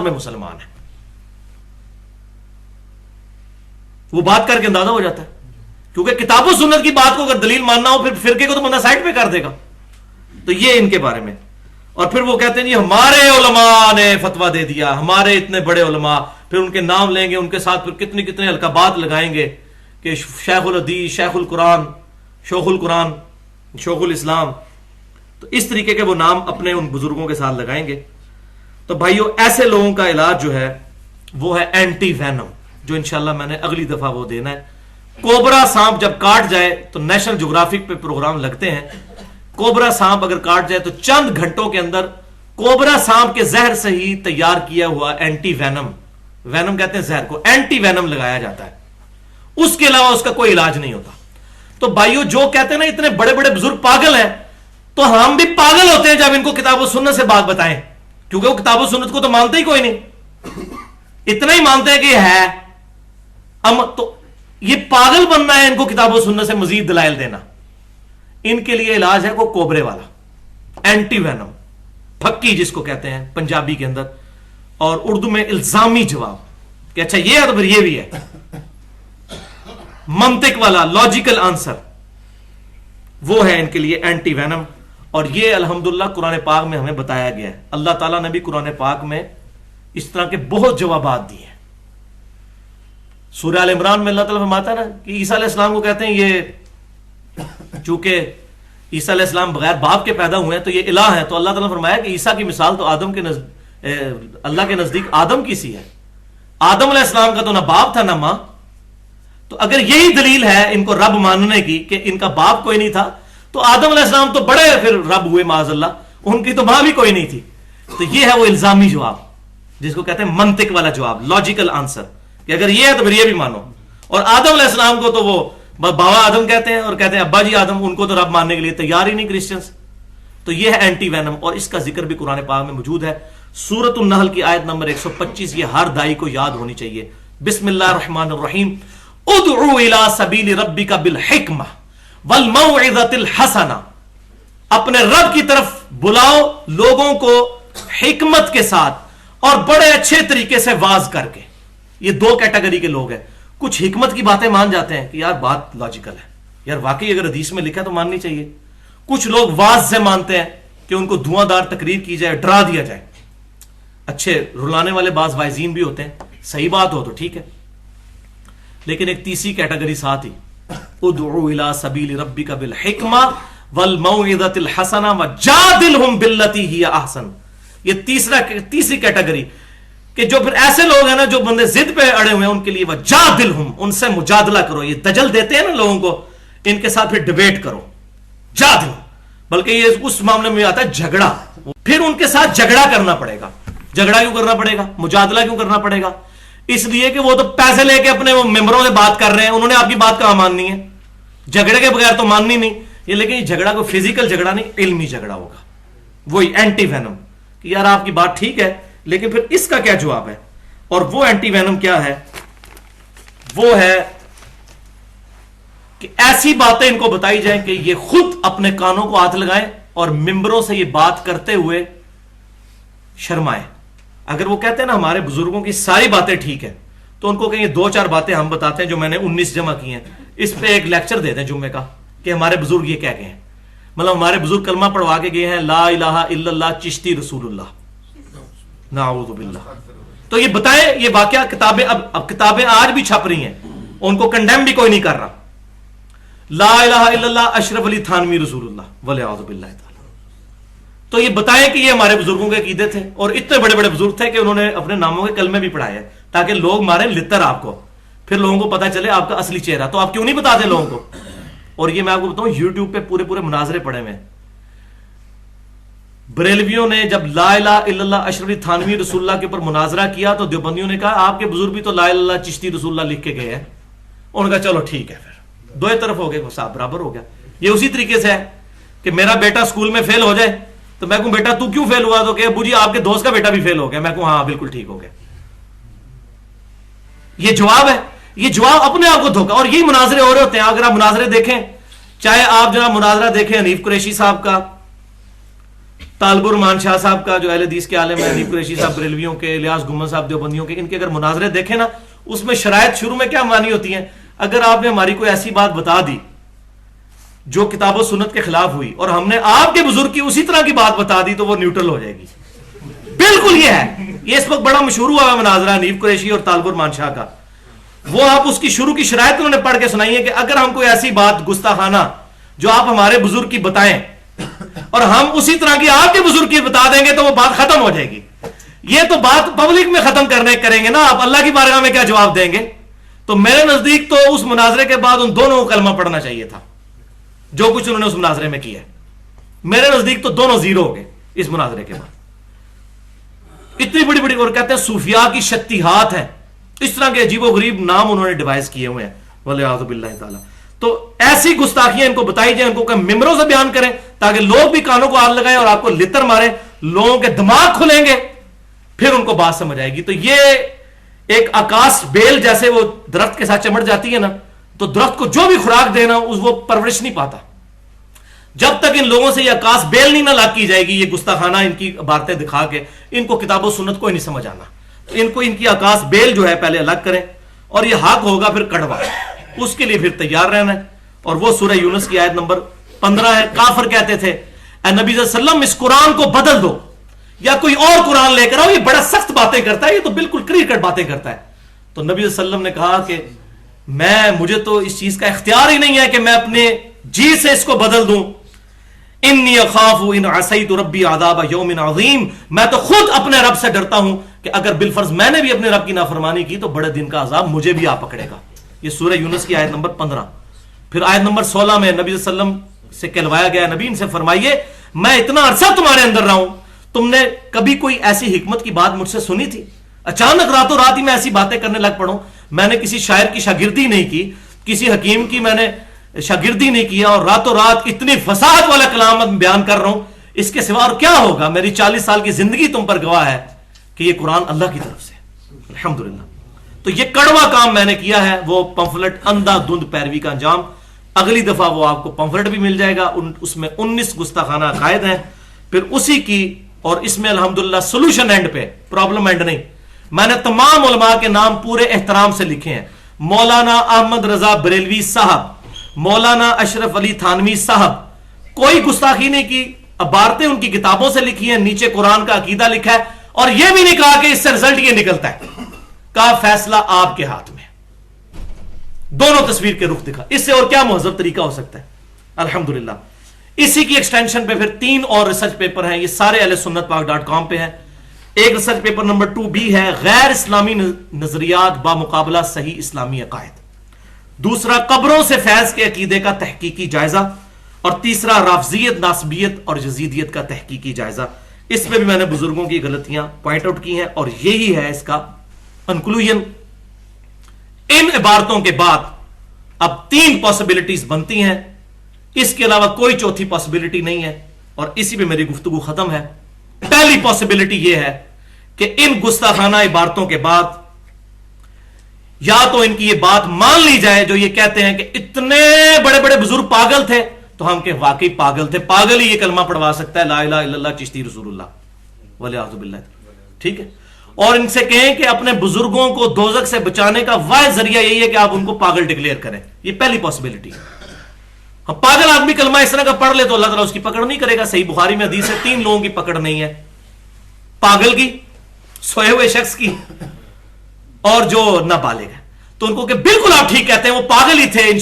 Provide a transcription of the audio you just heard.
में मुसलमान है। वो बात करके अंदाजा हो जाता है, क्योंकि किताब और सुन्नत की बात को अगर दलील मानना हो फिर फिरके को तो बंदा साइड पे कर देगा। तो ये इनके बारे में। और फिर वो कहते हैं जी हमारे उलमा ने फतवा दे दिया, हमारे इतने बड़े उलमा, फिर उनके नाम लेंगे, उनके साथ फिर कितने कितने अलकाबात लगाएंगे कि शेखुल हदीस, शेखुल कुरान, शोखुल कुरान, शोखुल इस्लाम। तो इस तरीके के वो नाम अपने उन बुजुर्गों के साथ लगाएंगे। तो भाइयों ऐसे लोगों का इलाज जो है वो है एंटी वैनम, जो इंशाल्लाह मैंने अगली दफा वो देना है। कोबरा सांप जब काट जाए तो नेशनल ज्योग्राफिक पे प्रोग्राम लगते हैं, कोबरा सांप अगर काट जाए तो चंद घंटों के अंदर कोबरा सांप के जहर से ही तैयार किया हुआ एंटी वैनम, वैनम कहते हैं जहर को, एंटी वैनम लगाया जाता है। उसके अलावा उसका कोई इलाज नहीं होता। तो भाइयों जो कहते हैं ना इतने बड़े बड़े बुजुर्ग पागल हैं, तो हम भी पागल होते हैं जब इनको किताब और सुन्नत से बात बताएं, क्योंकि वो किताब और सुन्नत को तो मानते ही कोई नहीं, इतना ही मानते हैं कि है। तो ये पागल बनना है इनको किताब और सुन्नत से मजीद दलाइल देना। इनके लिए इलाज है वो कोबरे वाला एंटी वैनम, फक्की जिसको कहते हैं पंजाबी के अंदर, और उर्दू में इल्जामी जवाब कि अच्छा ये है तो फिर ये भी है, मंतिक वाला लॉजिकल आंसर, वो है इनके लिए एंटी वैनम। और ये अल्हम्दुलिल्लाह कुरान पाक में हमें बताया गया है। अल्लाह ताला ने भी कुरान पाक में इस तरह के बहुत जवाबात दिए हैं। सूरह अल इमरान में अल्लाह ताला फरमाता है ना कि ईसा अलैहिस्सलाम को कहते हैं ये चूंकि ईसा अलैहिस्सलाम बगैर बाप के पैदा हुए हैं तो ये इलाह है। तो अल्लाह ताला ने फरमाया कि ईसा की मिसाल तो आदम के अल्लाह के नजदीक आदम की सी है। आदम अलैहिस्सलाम का तो ना बाप था ना मां। तो अगर यही दलील है इनको रब मानने की कि इनका बाप कोई नहीं था, तो आदम अलैहिस्सलाम तो बड़े फिर रब हुए माज़अल्लाह, उनकी तो मां भी कोई नहीं थी। तो ये है वो इल्जामी जवाब जिसको कहते हैं मंतिक वाला जवाब, लॉजिकल आंसर, कि अगर ये है तो फिर ये भी मानो। और आदम अलैहिस्सलाम को तो वो बाबा आदम कहते हैं और कहते हैं अब्बा जी आदम, उनको तो रब मानने के लिए तैयार ही नहीं क्रिश्चियंस। तो ये है एंटी वैनम, और इसका जिक्र भी कुरान पाक में मौजूद है। सूरत उन-नहल की आयत नंबर 125, ये हर दाई को याद होनी चाहिए। बिस्मिल्लाहिर रहमानिर रहीम, उदउ इला सबील रब्बिका बिल हिकमा वल मौइज़तिल हसना, अपने रब की तरफ बुलाओ लोगों को हिकमत के साथ और बड़े अच्छे तरीके से वाज करके। ये दो कैटेगरी के लोग हैं। कुछ हिकमत की बातें मान जाते हैं कि यार बात लॉजिकल है, यार वाकई अगर हदीस में लिखा है तो माननी चाहिए। कुछ लोग वाज से मानते हैं कि उनको धुआंधार तकरीर की जाए, डरा दिया जाए। अच्छे रुलाने वाले बाज वाइजीन भी होते हैं, सही बात हो तो ठीक है। लेकिन एक तीसरी कैटेगरी साथ ही, उदउ इला सबील रब्बिका बिल हिकमा वल मौइज़तिल हसना वजादिलहुम बिल्लती हिया अहसन। ये तीसरी कैटेगरी कि जो फिर ऐसे लोग हैं ना जो बंदे जिद पे अड़े हुए हैं, उनके लिए वजादिलहुम, उनसे मुजादला करो। ये दजल देते हैं ना लोगों को, इनके साथ फिर डिबेट करो, जादिल, बल्कि ये उस मामले में आता है झगड़ा। फिर उनके साथ झगड़ा करना पड़ेगा। झगड़ा क्यों करना पड़ेगा, मुजादला क्यों करना पड़ेगा? इसलिए कि वो तो पैसे लेके अपने वो मेंबरों से बात कर रहे हैं, उन्होंने आपकी बात कहां माननी है? झगड़े के बगैर तो माननी नहीं ये। लेकिन ये झगड़ा को फिजिकल झगड़ा नहीं, इल्मी झगड़ा होगा, वही एंटी वैनम, कि यार आपकी बात ठीक है लेकिन फिर इसका क्या जवाब है? और वो एंटी वैनम क्या है? वो है कि ऐसी बातें इनको बताई जाए कि ये खुद अपने कानों को हाथ लगाएं और मेंबरों से ये बात करते हुए शर्माएं। अगर वो कहते हैं ना हमारे बुजुर्गों की सारी बातें ठीक है, तो उनको कहेंगे दो चार बातें हम बताते हैं जो मैंने 19 जमा की हैं, इस पे एक लेक्चर दे दें जुम्मे का कि हमारे बुजुर्ग ये कह गए हैं। मतलब हमारे बुजुर्ग कलमा पढ़वा के गए हैं, ला इलाहा इल्लल्लाह चिश्ती रसूलुल्लाह, नाऊज़ु बिल्लाह। तो ये बताएं, ये वाकया किताबें अब किताबें आज भी छप रही हैं, उनको कंडेम भी कोई नहीं कर रहा। ला इलाहा इल्लल्लाह अशरफ अली थानवी रसूलुल्लाह वलियाउज़ु बिल्लाह। तो ये बताएं कि ये हमारे बुजुर्गों के अकीदे थे, और इतने बड़े बड़े बुजुर्ग थे कि उन्होंने अपने नामों के कलमे भी पढ़ाए हैं, ताकि लोग मारे लितर आपको, फिर लोगों को पता चले आपका असली चेहरा। तो आप क्यों नहीं बताते लोगों को? और ये मैं आपको बताऊं, यूट्यूब पे पूरे पूरे मुनाजरे पड़े हुए। बरेलवियों ने जब ला इलाहा इल्लल्लाह अशरफ थानवी रसूलुल्लाह के ऊपर मुनाजरा किया तो देवबंदियों ने कहा आपके बुजुर्ग भी तो ला इलाहा चिश्ती रसूलुल्लाह लिख के गए हैं। उन्होंने कहा चलो ठीक है, फिर दो तरफ हो गए, साहब बराबर हो गया। ये उसी तरीके से है कि मेरा बेटा स्कूल में फेल हो जाए तो मैं कहूं बेटा तू क्यों फेल हुआ? तो कहे अब्बू जी आपके दोस्त का बेटा भी फेल हो गया। मैं कहूं हाँ बिल्कुल ठीक हो गया। ये जवाब है, ये जवाब अपने आप को धोखा। और यही मुनाजरे हो रहे होते हैं। अगर आप मुनाजरे देखें, चाहे आप जनाब मुनाजरा देखें हनीफ कुरैशी साहब का طالب الرحمان شاہ صاحب کا جو اہل حدیث کے عالم ہے، نیب قریشی صاحب بریلویوں کے، الیاس گمن صاحب دیوبندیوں کے، ان کے اگر مناظرے دیکھیں نا، اس میں شرائط شروع میں کیا مانی ہوتی ہیں؟ اگر آپ نے ہماری کوئی ایسی بات بتا دی جو کتاب و سنت کے خلاف ہوئی اور ہم نے آپ کے بزرگ کی اسی طرح کی بات بتا دی تو وہ نیوٹرل ہو جائے گی. بالکل یہ ہے. یہ اس وقت بڑا مشہور ہوا ہے مناظرہ نیب قریشی اور طالب الرحمان شاہ کا. وہ آپ اس کی شروع کی شرائط انہوں نے پڑھ کے سنائی ہے کہ اگر ہم کوئی ایسی بات گستاخانہ جو آپ ہمارے بزرگ کی بتائیں اور ہم اسی طرح کی آپ کے بزرگ کی بتا دیں گے تو وہ بات ختم ہو جائے گی. یہ تو بات پبلک میں ختم کریں گے نا، آپ اللہ کی بارگاہ میں کیا جواب دیں گے؟ تو میرے نزدیک تو اس مناظرے کے بعد ان دونوں کو کلمہ پڑھنا چاہیے تھا. جو کچھ انہوں نے اس مناظرے میں کیا ہے میرے نزدیک تو دونوں زیرو ہو گئے اس مناظرے کے بعد. اتنی بڑی بڑی، اور کہتے ہیں صوفیاء کی شتیہات ہیں، اس طرح کے عجیب و غریب نام انہوں نے ڈیوائز کیے ہوئے ہیں والعیاذ باللہ تعالی. تو ایسی گستاخیاں ان کو بتائی جائیں، ان کو کہ ممبروں سے بیان کریں تاکہ لوگ بھی کانوں کو ہاتھ لگائیں اور آپ کو لتر ماریں، لوگوں کے دماغ کھلیں گے، پھر ان کو بات سمجھ آئے گی. تو یہ ایک آکاش بیل جیسے وہ درخت کے ساتھ چمٹ جاتی ہے نا، تو درخت کو جو بھی خوراک دینا وہ پرورش نہیں پاتا. جب تک ان لوگوں سے یہ آکاش بیل نہیں نہ لاگ کی جائے گی، یہ گستاخانہ ان کی عبارتیں دکھا کے، ان کو کتاب و سنت کو ہی نہیں سمجھ آنا. ان کو ان کی آکاش بیل جو ہے پہلے الگ کریں، اور یہ حق ہوگا پھر کڑوا، اس کے لیے پھر تیار رہنا ہے. اور وہ سورہ یونس کی آیت نمبر 15 ہے. کافر کہتے تھے اے نبی صلی اللہ علیہ وسلم اس قرآن کو بدل دو یا کوئی اور قرآن لے کر آؤ، یہ بڑا سخت باتیں کرتا ہے، یہ تو بالکل کلیئر کٹ باتیں کرتا ہے. تو نبی صلی اللہ علیہ وسلم نے کہا کہ مجھے تو اس چیز کا اختیار ہی نہیں ہے کہ میں اپنے جی سے اس کو بدل دوں. انی اخاف ان عصیت ربی عذاب یوم عظیم، میں تو خود اپنے رب سے ڈرتا ہوں کہ اگر بالفرض میں نے بھی اپنے رب کی نافرمانی کی تو بڑے دن کا عذاب مجھے بھی آ پکڑے گا. یہ سورہ یونس کی آیت نمبر 15. پھر آیت نمبر 16 میں نبی صلی اللہ علیہ وسلم سے کہلوایا گیا، نبی ان سے فرمائیے میں اتنا عرصہ تمہارے اندر رہا ہوں، تم نے کبھی کوئی ایسی حکمت کی بات مجھ سے سنی تھی؟ اچانک راتوں رات ہی میں ایسی باتیں کرنے لگ پڑوں. میں نے کسی شاعر کی شاگردی نہیں کی، کسی حکیم کی میں نے شاگردی نہیں کیا، اور راتوں رات اتنی فساد والا کلام بیان کر رہا ہوں. اس کے سوا اور کیا ہوگا؟ میری 40 سال کی زندگی تم پر گواہ ہے کہ یہ قرآن اللہ کی طرف سے، الحمدللہ. تو یہ کڑوا کام میں نے کیا ہے، وہ پمفلٹ اندھا دھند پیروی کا انجام. اگلی دفعہ وہ آپ کو پمفلٹ بھی مل جائے گا، اس میں 19 گستاخانہ عقائد ہیں. پھر اسی کی، اور اس میں الحمدللہ سولوشن اینڈ پہ، پرابلم اینڈ نہیں. میں نے تمام علماء کے نام پورے احترام سے لکھے ہیں. مولانا احمد رضا بریلوی صاحب، مولانا اشرف علی تھانوی صاحب، کوئی گستاخی نہیں کی، عبارتیں ان کی کتابوں سے لکھی ہیں، نیچے قرآن کا عقیدہ لکھا ہے، اور یہ بھی نہیں کہا کہ اس سے رزلٹ یہ نکلتا ہے. کا فیصلہ آپ کے ہاتھ میں. دونوں تصویر کے رخ دکھا، اس سے اور کیا مہذب طریقہ ہو سکتا ہے؟ الحمدللہ. اسی کی ایکسٹینشن پہ پھر 3 اور ریسرچ پیپر ہیں، یہ سارے اہل سنت پاک .com پہ ہیں. ایک ریسرچ پیپر نمبر 2B ہے غیر اسلامی نظریات بامقابلہ صحیح اسلامی عقائد. دوسرا قبروں سے فیض کے عقیدے کا تحقیقی جائزہ، اور تیسرا رافضیت، ناصبیت اور یزیدیت کا تحقیقی جائزہ. اس میں بھی میں نے بزرگوں کی غلطیاں پوائنٹ آؤٹ کی ہیں، اور یہی ہے اس کا کنکلوژن. ان عبارتوں کے بعد اب 3 پاسبلٹیز بنتی ہیں، اس کے علاوہ کوئی چوتھی پاسبلٹی نہیں ہے، اور اسی پہ میری گفتگو ختم ہے. پہلی پاسبلٹی یہ ہے کہ ان گستاخانہ عبارتوں کے بعد یا تو ان کی یہ بات مان لی جائے جو یہ کہتے ہیں کہ اتنے بڑے بڑے بزرگ پاگل تھے، تو ہم کہ واقعی پاگل تھے، پاگل ہی یہ کلمہ پڑھوا سکتا ہے لا الہ الا اللہ چشتی رسول اللہ والعیاذ باللہ. ٹھیک ہے. اور ان سے کہیں کہ اپنے بزرگوں کو دوزخ سے بچانے کا واحد ذریعہ یہی ہے کہ آپ ان کو پاگل ڈکلیئر کریں. یہ پہلی پاسبلٹی ہے. ہم پاگل آدمی کلمہ اس طرح کا پڑھ لے تو اللہ تعالیٰ اس کی پکڑ نہیں کرے گا. صحیح بخاری میں حدیث ہے 3 لوگوں کی پکڑ نہیں ہے، پاگل کی، سوئے ہوئے شخص کی، اور جو نابالغ ہے. تو ان کو کہ بالکل آپ ٹھیک کہتے ہیں، وہ پاگل ہی تھے.